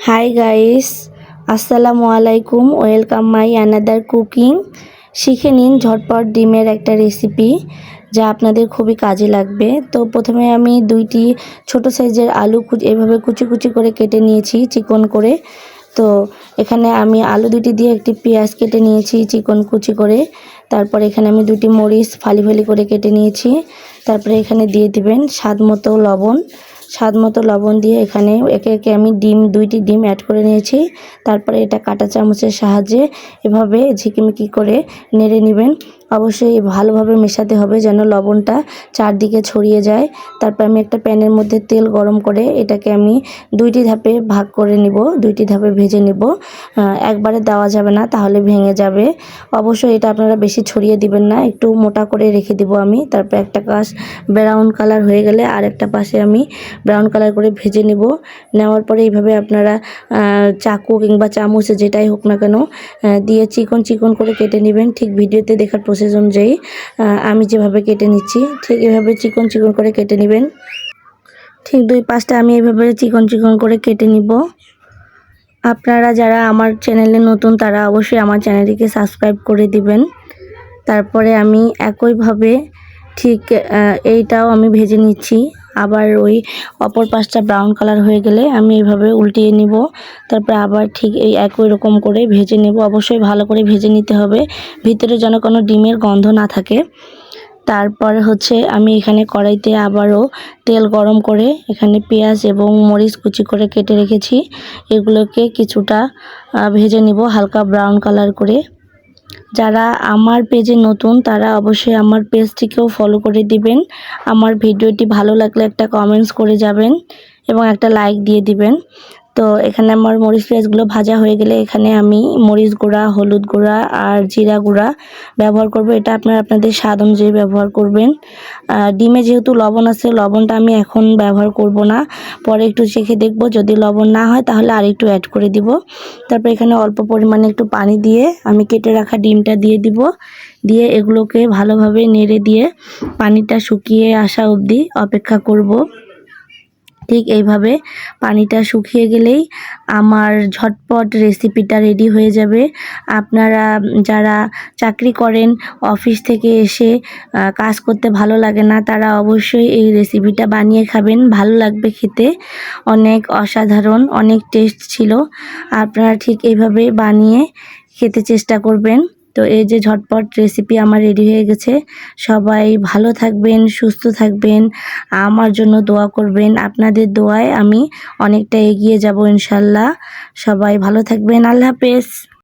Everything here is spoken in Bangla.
হাই গাইস, আসসালামু আলাইকুম। Welcome my another cooking. শিখে নিন ঝটপট ডিমের একটা রেসিপি যা আপনাদের খুবই কাজে লাগবে। তো প্রথমে আমি দুইটি ছোট সাইজের আলু এভাবে কুচি কুচি করে কেটে নিয়েছি চিকন করে। তো এখানে আমি আলু দুটি দিয়ে একটি পেঁয়াজ কেটে নিয়েছি চিকন কুচি করে। তারপরে এখানে আমি দুটি মরিচ ফালি ফালি করে কেটে নিয়েছি। তারপরে এখানে দিয়ে দিবেন স্বাদ মতো লবণ দিয়ে এখানে একে একে আমি দুইটি ডিম অ্যাড করে নিয়েছি। তারপরে এটা কাঁটা চামচের সাহায্যে এভাবে ঝিকিমিকি করে নেড়ে নেবেন। অবশ্যই ভালোভাবে মেশাতে হবে যেন লবণটা চারদিকে ছড়িয়ে যায়। তারপর আমি একটা প্যানের মধ্যে তেল গরম করে এটাকে আমি দুইটি ধাপে ভাগ করে নিব, দুইটি ধাপে ভেজে নিব। একবারে দেওয়া যাবে না, তাহলে ভেঙে যাবে। অবশ্যই এটা আপনারা বেশি ছড়িয়ে দিবেন না, একটু মোটা করে রেখে দিব আমি। তারপর একটা পাশ ব্রাউন কালার হয়ে গেলে আর একটা পাশে আমি ব্রাউন কালার করে ভেজে নেব। নেওয়ার পরে এইভাবে আপনারা চাকু কিংবা চামচ যেটাই হোক না কেন দিয়ে চিকন চিকন করে কেটে নেবেন। ঠিক ভিডিওতে দেখার প্রসেস অনুযায়ী আমি যেভাবে কেটে নিচ্ছি ঠিক এভাবে চিকন চিকন করে কেটে নেবেন। ঠিক দুই পাশটা আমি এভাবে চিকন চিকন করে কেটে নিব। আপনারা যারা আমার চ্যানেলে নতুন তারা অবশ্যই আমার চ্যানেলটিকে সাবস্ক্রাইব করে দিবেন। তারপরে আমি একইভাবে ঠিক এইটাও আমি ভেজে নিচ্ছি। আবার ওই অপর পাশটা ব্রাউন কালার হয়ে গেলে আমি এইভাবে উল্টিয়ে নিব। তারপরে আবার ঠিক এই একই রকম করে ভেজে নেব। অবশ্যই ভালো করে ভেজে নিতে হবে, ভিতরে যেন কোনো ডিমের গন্ধ না থাকে। তারপর হচ্ছে আমি এখানে কড়াইতে আবারও তেল গরম করে এখানে পেঁয়াজ এবং মরিচ কুচি করে কেটে রেখেছি, এগুলোকে কিছুটা ভেজে নিব হালকা ব্রাউন কালার করে। যারা আমার পেজে নতুন তারা অবশ্যই আমার পেজটিকেও ফলো করে দিবেন। আমার ভিডিওটি ভালো লাগলে একটা কমেন্টস করে যাবেন এবং একটা লাইক দিয়ে দিবেন। তো এখানে আমার মরিচ পেঁয়াজগুলো ভাজা হয়ে গেলে এখানে আমি মরিচ গুঁড়া, হলুদ গুঁড়া আর জিরা গুঁড়া ব্যবহার করব। এটা আপনারা আপনাদের স্বাদ অনুযায়ী ব্যবহার করবেন। ডিমে যেহেতু লবণ আছে, লবণটা আমি এখন ব্যবহার করব না, পরে একটু চেখে দেখব, যদি লবণ না হয় তাহলে আর একটু অ্যাড করে দিব। তারপর এখানে অল্প পরিমাণে একটু পানি দিয়ে আমি কেটে রাখা ডিমটা দিয়ে দিব। দিয়ে এগুলোকে ভালোভাবে নেড়ে দিয়ে পানিটা শুকিয়ে আসা অবধি অপেক্ষা করব। ঠিক এইভাবে পানিটা শুকিয়ে গেলেই আমার ঝটপট রেসিপিটা রেডি হয়ে যাবে। আপনারা যারা চাকরি করেন, অফিস থেকে এসে কাজ করতে ভালো লাগে না, তারা অবশ্যই এই রেসিপিটা বানিয়ে খাবেন, ভালো লাগবে খেতে। অনেক অসাধারণ, অনেক টেস্ট ছিল। আপনারা ঠিক এইভাবে বানিয়ে খেতে চেষ্টা করবেন। তো এই যে ঝটপট রেসিপি আমার রেডি হয়ে গেছে। সবাই ভালো থাকবেন, সুস্থ থাকবেন, আমার জন্য দোয়া করবেন। আপনাদের দোয়ায় আমি অনেকটা এগিয়ে যাব ইনশাল্লাহ। সবাই ভালো থাকবেন। আল্লাহ হাফেজ।